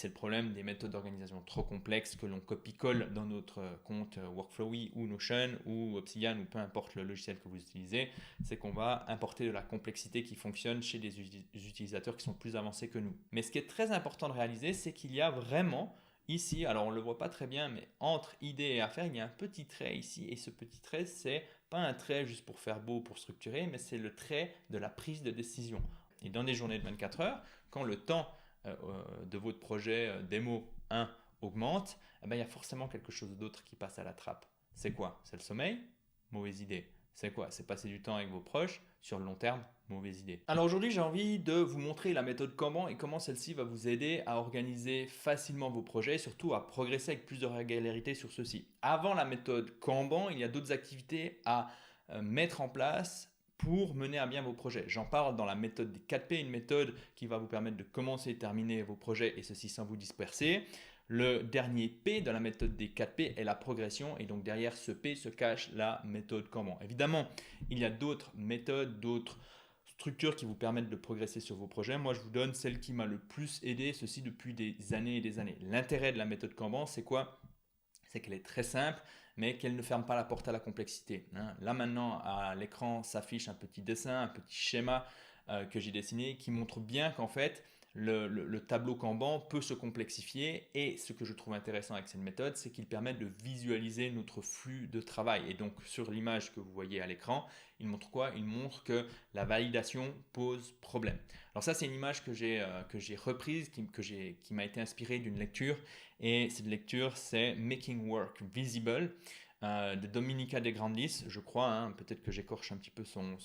c'est le problème des méthodes d'organisation trop complexes que l'on copie-colle dans notre compte Workflowy ou Notion ou Obsidian ou peu importe le logiciel que vous utilisez. C'est qu'on va importer de la complexité qui fonctionne chez des utilisateurs qui sont plus avancés que nous. Mais ce qui est très important de réaliser, c'est qu'il y a vraiment ici, alors on ne le voit pas très bien, mais entre idée et affaire, il y a un petit trait ici. Et ce petit trait, c'est pas un trait juste pour faire beau, pour structurer, mais c'est le trait de la prise de décision. Et dans des journées de 24 heures, quand le temps de votre projet démo 1 augmente, eh ben, il y a forcément quelque chose d'autre qui passe à la trappe. C'est quoi? C'est le sommeil? Mauvaise idée. C'est quoi? C'est passer du temps avec vos proches sur le long terme? Mauvaise idée. Alors aujourd'hui, j'ai envie de vous montrer la méthode Kanban et comment celle-ci va vous aider à organiser facilement vos projets et surtout à progresser avec plus de régularité sur ceux-ci. Avant la méthode Kanban, il y a d'autres activités à mettre en place pour mener à bien vos projets. J'en parle dans la méthode des 4P, une méthode qui va vous permettre de commencer et terminer vos projets et ceci sans vous disperser. Le dernier P dans la méthode des 4P est la progression et donc derrière ce P se cache la méthode Kanban. Évidemment, il y a d'autres méthodes, d'autres structures qui vous permettent de progresser sur vos projets. Moi, je vous donne celle qui m'a le plus aidé, ceci depuis des années et des années. L'intérêt de la méthode Kanban, c'est quoi? C'est qu'elle est très simple, mais qu'elle ne ferme pas la porte à la complexité. Là maintenant, à l'écran s'affiche un petit dessin, un petit schéma que j'ai dessiné qui montre bien qu'en fait, le tableau Kanban peut se complexifier et ce que je trouve intéressant avec cette méthode, c'est qu'il permet de visualiser notre flux de travail. Et donc sur l'image que vous voyez à l'écran, il montre quoi? Il montre que la validation pose problème. Alors ça, c'est une image que j'ai reprise, qui m'a été inspirée d'une lecture. Et cette lecture, c'est Making Work Visible de Dominica De Grandis, je crois, peut-être que j'écorche un petit peu son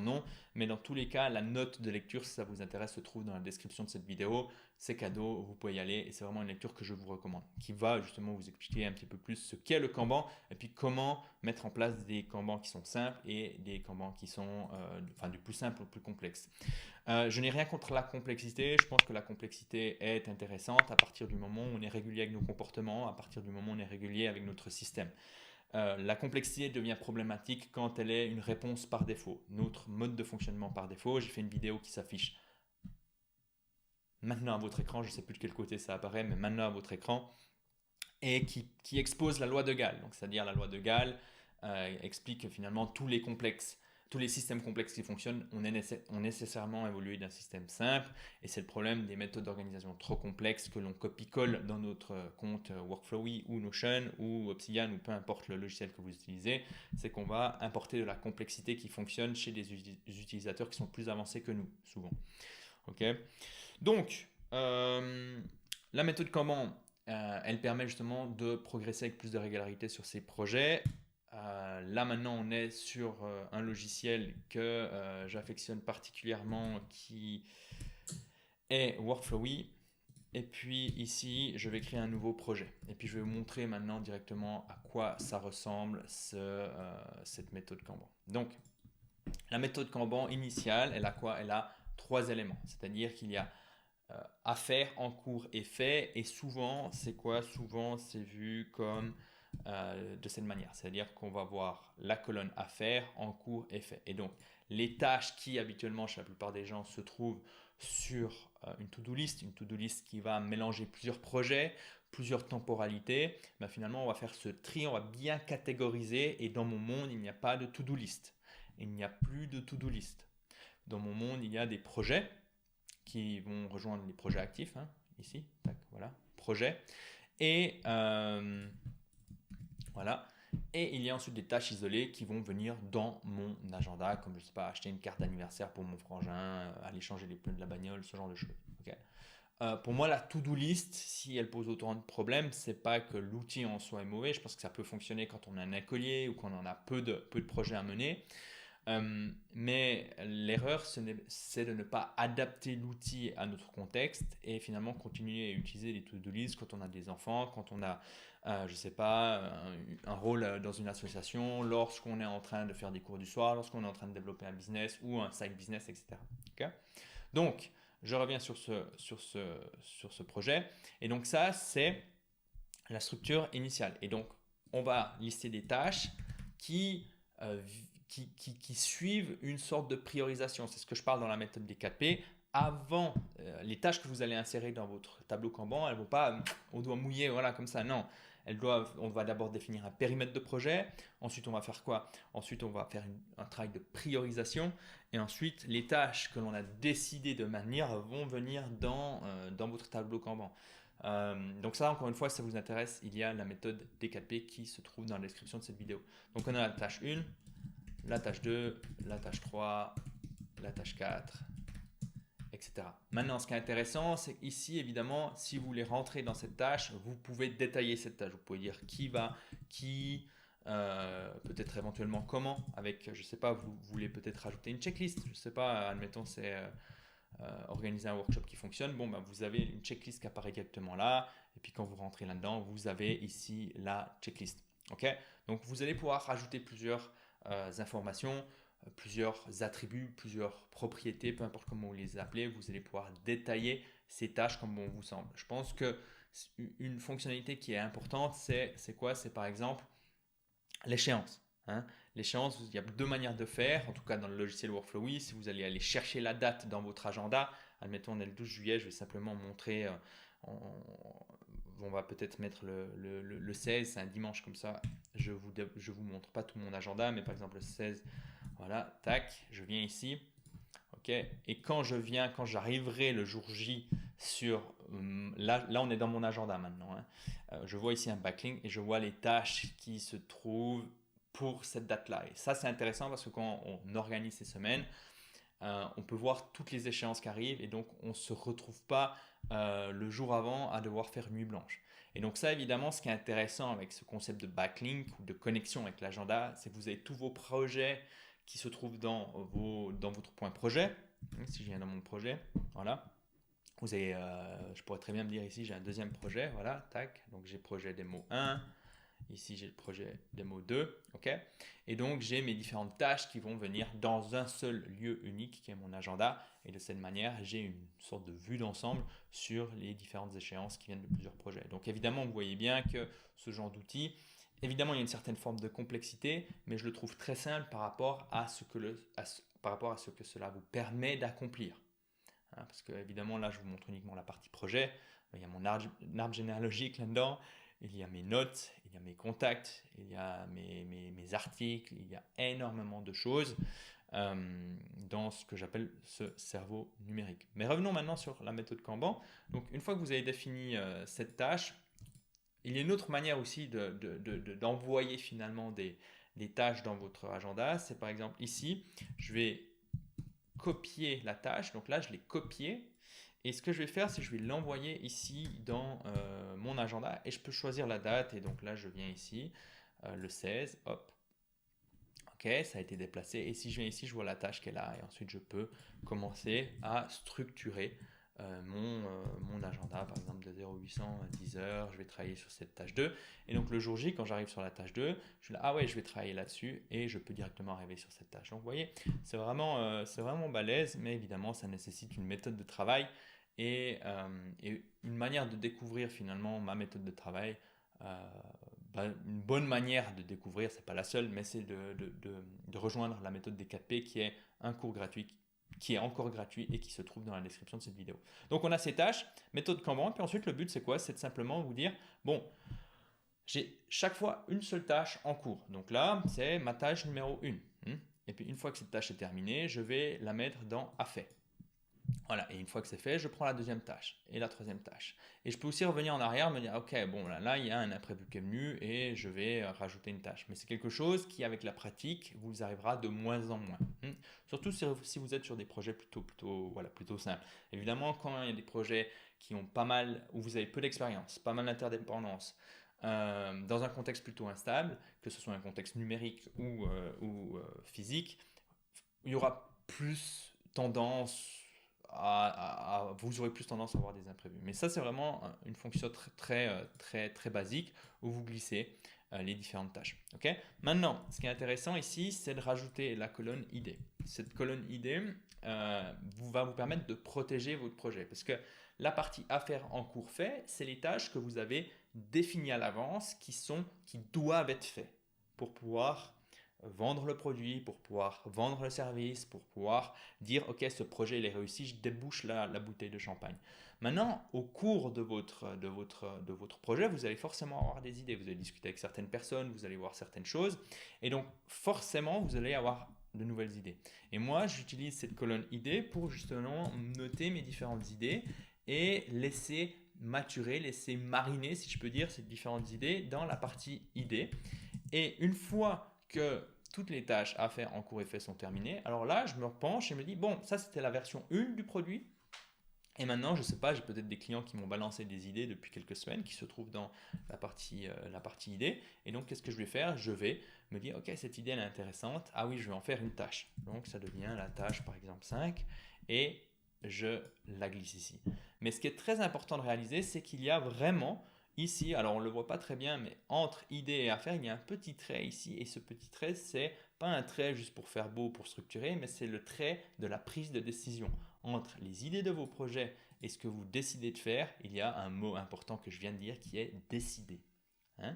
nom, mais dans tous les cas, la note de lecture, si ça vous intéresse, se trouve dans la description de cette vidéo. C'est cadeau, vous pouvez y aller et c'est vraiment une lecture que je vous recommande, qui va justement vous expliquer un petit peu plus ce qu'est le Kanban et puis comment mettre en place des Kanban qui sont simples et des Kanban qui sont du plus simple au plus complexe. Je n'ai rien contre la complexité, je pense que la complexité est intéressante à partir du moment où on est régulier avec nos comportements, à partir du moment où on est régulier avec notre système. La complexité devient problématique quand elle est une réponse par défaut, notre mode de fonctionnement par défaut. J'ai fait une vidéo qui s'affiche maintenant à votre écran, je ne sais plus de quel côté ça apparaît, mais maintenant à votre écran, et qui expose la loi de Gall. Donc, c'est-à-dire la loi de Gall explique que finalement tous les systèmes complexes qui fonctionnent ont nécessairement évolué d'un système simple et c'est le problème des méthodes d'organisation trop complexes que l'on copie-colle dans notre compte Workflowy ou Notion ou Obsidian ou peu importe le logiciel que vous utilisez, c'est qu'on va importer de la complexité qui fonctionne chez des utilisateurs qui sont plus avancés que nous, souvent. Okay. Donc, la méthode Kanban, elle permet justement de progresser avec plus de régularité sur ces projets. Là maintenant on est sur un logiciel que j'affectionne particulièrement qui est Workflowy et puis ici je vais créer un nouveau projet et puis je vais vous montrer maintenant directement à quoi ça ressemble cette méthode Kanban. Donc la méthode Kanban initiale, elle a quoi? Elle a 3 éléments, c'est-à-dire qu'il y a à faire, en cours et fait et souvent c'est quoi? Souvent c'est vu comme de cette manière, c'est-à-dire qu'on va voir la colonne à faire, en cours et fait. Et donc, les tâches qui habituellement chez la plupart des gens se trouvent sur une to-do list qui va mélanger plusieurs projets, plusieurs temporalités, ben finalement on va faire ce tri, on va bien catégoriser et dans mon monde il n'y a pas de to-do list, il n'y a plus de to-do list. Dans mon monde il y a des projets qui vont rejoindre les projets actifs, ici, tac, voilà, projet, et voilà. Et il y a ensuite des tâches isolées qui vont venir dans mon agenda, comme je ne sais pas, acheter une carte d'anniversaire pour mon frangin, aller changer les pneus de la bagnole, ce genre de choses. Okay. Pour moi, la to-do list, si elle pose autant de problèmes, c'est pas que l'outil en soi est mauvais. Je pense que ça peut fonctionner quand on a un écolier ou quand on a peu de projets à mener. Mais l'erreur, c'est de ne pas adapter l'outil à notre contexte et finalement continuer à utiliser les to-do list quand on a des enfants, quand on a, je sais pas, un rôle dans une association, lorsqu'on est en train de faire des cours du soir, lorsqu'on est en train de développer un business ou un side business, etc. Okay. Donc, je reviens sur ce projet. Et donc ça, c'est la structure initiale. Et donc, on va lister des tâches qui suivent une sorte de priorisation. C'est ce que je parle dans la méthode des 4P. avant les tâches que vous allez insérer dans votre tableau Kanban, elles ne vont pas au doigt mouillé, voilà, comme ça, non. On va d'abord définir un périmètre de projet. Ensuite, on va faire quoi? Ensuite, on va faire un travail de priorisation. Et ensuite, les tâches que l'on a décidé de maintenir vont venir dans votre tableau Kanban. Donc ça, encore une fois, si ça vous intéresse, il y a la méthode D4P qui se trouve dans la description de cette vidéo. Donc on a la tâche 1, la tâche 2, la tâche 3, la tâche 4, etc. Maintenant, ce qui est intéressant, c'est qu'ici, évidemment, si vous voulez rentrer dans cette tâche, vous pouvez détailler cette tâche. Vous pouvez dire qui va, qui, peut-être éventuellement comment, avec, je ne sais pas, vous voulez peut-être rajouter une checklist. Je ne sais pas, admettons, c'est organiser un workshop qui fonctionne. Bon, ben, vous avez une checklist qui apparaît directement là. Et puis, quand vous rentrez là-dedans, vous avez ici la checklist. OK? Donc, vous allez pouvoir rajouter plusieurs informations, plusieurs attributs, plusieurs propriétés, peu importe comment vous les appelez, vous allez pouvoir détailler ces tâches comme bon vous semble. Je pense que une fonctionnalité qui est importante, c'est quoi? C'est par exemple l'échéance. Hein. L'échéance, il y a deux manières de faire, en tout cas dans le logiciel Workflowy. Si vous allez aller chercher la date dans votre agenda, admettons on est le 12 juillet, je vais simplement montrer, on va peut-être mettre le 16, c'est un dimanche comme ça, je vous montre pas tout mon agenda, mais par exemple le 16, voilà, tac, je viens ici, ok, et quand j'arriverai le jour J sur, là on est dans mon agenda maintenant, hein. Je vois ici un backlink et je vois les tâches qui se trouvent pour cette date-là. Et ça c'est intéressant parce que quand on organise ces semaines, on peut voir toutes les échéances qui arrivent et donc on ne se retrouve pas le jour avant à devoir faire nuit blanche. Et donc ça évidemment, ce qui est intéressant avec ce concept de backlink ou de connexion avec l'agenda, c'est que vous avez tous vos projets qui se trouvent dans votre point projet. Si je viens dans mon projet, voilà. Vous avez, je pourrais très bien me dire ici, j'ai un deuxième projet, voilà, tac. Donc j'ai projet démo 1, ici j'ai le projet démo 2, ok. Et donc j'ai mes différentes tâches qui vont venir dans un seul lieu unique qui est mon agenda. Et de cette manière, j'ai une sorte de vue d'ensemble sur les différentes échéances qui viennent de plusieurs projets. Donc évidemment, vous voyez bien que ce genre d'outil, évidemment, il y a une certaine forme de complexité, mais je le trouve très simple par rapport à ce que cela vous permet d'accomplir. Hein, parce que évidemment, là, je vous montre uniquement la partie projet. Il y a mon arbre généalogique là-dedans. Il y a mes notes, il y a mes contacts, il y a mes articles, il y a énormément de choses dans ce que j'appelle ce cerveau numérique. Mais revenons maintenant sur la méthode Kanban. Donc, une fois que vous avez défini cette tâche, il y a une autre manière aussi d'envoyer finalement des tâches dans votre agenda. C'est par exemple ici, je vais copier la tâche. Donc là, je l'ai copiée. Et ce que je vais faire, c'est que je vais l'envoyer ici dans mon agenda et je peux choisir la date. Et donc là, je viens ici, le 16, hop. Ok, ça a été déplacé. Et si je viens ici, je vois la tâche qui est là. Et ensuite, je peux commencer à structurer mon agenda, par exemple de 0800 à 10 heures, je vais travailler sur cette tâche 2. Et donc le jour J, quand j'arrive sur la tâche 2, je suis là, ah ouais, je vais travailler là-dessus et je peux directement arriver sur cette tâche. Donc vous voyez, c'est vraiment balèze, mais évidemment, ça nécessite une méthode de travail et une manière de découvrir finalement ma méthode de travail. Une bonne manière de découvrir, c'est pas la seule, mais c'est de rejoindre la méthode des 4P qui est un cours gratuit qui est encore gratuit et qui se trouve dans la description de cette vidéo. Donc on a ces tâches, méthode Kanban, puis ensuite le but c'est quoi? C'est de simplement vous dire, bon, j'ai chaque fois une seule tâche en cours. Donc là, c'est ma tâche numéro 1. Et puis une fois que cette tâche est terminée, je vais la mettre dans à fait. Voilà, et une fois que c'est fait, je prends la deuxième tâche et la troisième tâche. Et je peux aussi revenir en arrière, me dire, ok, bon, là, il y a un imprévu qui est venu et je vais rajouter une tâche. Mais c'est quelque chose qui, avec la pratique, vous arrivera de moins en moins. Surtout si vous êtes sur des projets plutôt simples. Évidemment, quand il y a des projets qui ont pas mal, où vous avez peu d'expérience, pas mal d'interdépendance, dans un contexte plutôt instable, que ce soit un contexte numérique ou physique, il y aura plus tendance vous aurez plus tendance à avoir des imprévus. Mais ça, c'est vraiment une fonction très basique où vous glissez les différentes tâches. Okay. Maintenant, ce qui est intéressant ici, c'est de rajouter la colonne ID. Cette colonne ID va vous permettre de protéger votre projet parce que la partie à faire en cours fait, c'est les tâches que vous avez définies à l'avance qui doivent être faites pour pouvoir vendre le produit, pour pouvoir vendre le service, pour pouvoir dire ok, ce projet il est réussi, je débouche la bouteille de champagne. Maintenant, au cours de votre projet, vous allez forcément avoir des idées, vous allez discuter avec certaines personnes, vous allez voir certaines choses, et donc forcément vous allez avoir de nouvelles idées. Et moi, j'utilise cette colonne idées pour justement noter mes différentes idées et laisser maturer, laisser mariner, si je peux dire, ces différentes idées dans la partie idées. Et une fois que toutes les tâches à faire en cours et fait sont terminées, alors là, je me penche et me dis, bon, ça c'était la version 1 du produit. Et maintenant, je ne sais pas, j'ai peut-être des clients qui m'ont balancé des idées depuis quelques semaines qui se trouvent dans la partie idée. Et donc, qu'est-ce que je vais faire? Je vais me dire, ok, cette idée elle est intéressante. Ah oui, je vais en faire une tâche. Donc, ça devient la tâche, par exemple, 5. Et je la glisse ici. Mais ce qui est très important de réaliser, c'est qu'il y a vraiment ici, alors on ne le voit pas très bien, mais entre idée et affaire, il y a un petit trait ici. Et ce petit trait, c'est pas un trait juste pour faire beau, pour structurer, mais c'est le trait de la prise de décision. Entre les idées de vos projets et ce que vous décidez de faire, il y a un mot important que je viens de dire qui est décider. Hein?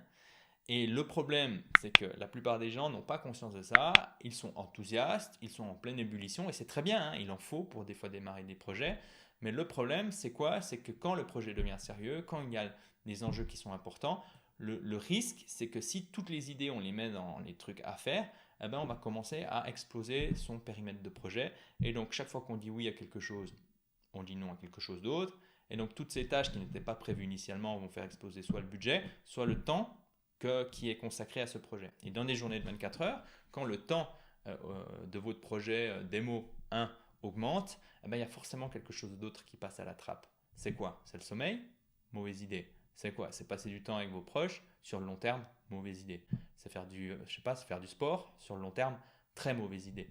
Et le problème, c'est que la plupart des gens n'ont pas conscience de ça, ils sont enthousiastes, ils sont en pleine ébullition, et c'est très bien, hein, il en faut pour des fois démarrer des projets, mais le problème, c'est quoi? C'est que quand le projet devient sérieux, quand il y a des enjeux qui sont importants, le risque, c'est que si toutes les idées, on les met dans les trucs à faire, eh ben, on va commencer à exploser son périmètre de projet, et donc chaque fois qu'on dit oui à quelque chose, on dit non à quelque chose d'autre, et donc toutes ces tâches qui n'étaient pas prévues initialement vont faire exploser soit le budget, soit le temps qui est consacré à ce projet. Et dans des journées de 24 heures, quand le temps de votre projet démo 1 augmente, eh ben, il y a forcément quelque chose d'autre qui passe à la trappe. C'est quoi? C'est le sommeil? Mauvaise idée. C'est quoi? C'est passer du temps avec vos proches sur le long terme? Mauvaise idée. C'est faire je sais pas, c'est faire du sport sur le long terme? Très mauvaise idée.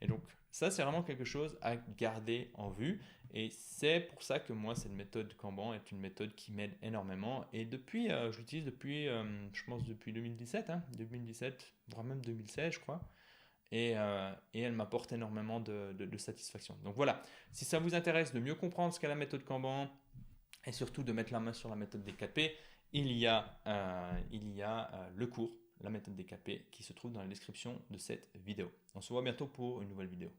Et donc ça, c'est vraiment quelque chose à garder en vue. Et c'est pour ça que moi, cette méthode Kanban est une méthode qui m'aide énormément. Et depuis, je l'utilise depuis, je pense, depuis 2017, hein, 2017, voire même 2016, je crois. Et elle m'apporte énormément de satisfaction. Donc voilà, si ça vous intéresse de mieux comprendre ce qu'est la méthode Kanban et surtout de mettre la main sur la méthode des 4P, il y a le cours, la méthode des 4P, qui se trouve dans la description de cette vidéo. On se voit bientôt pour une nouvelle vidéo.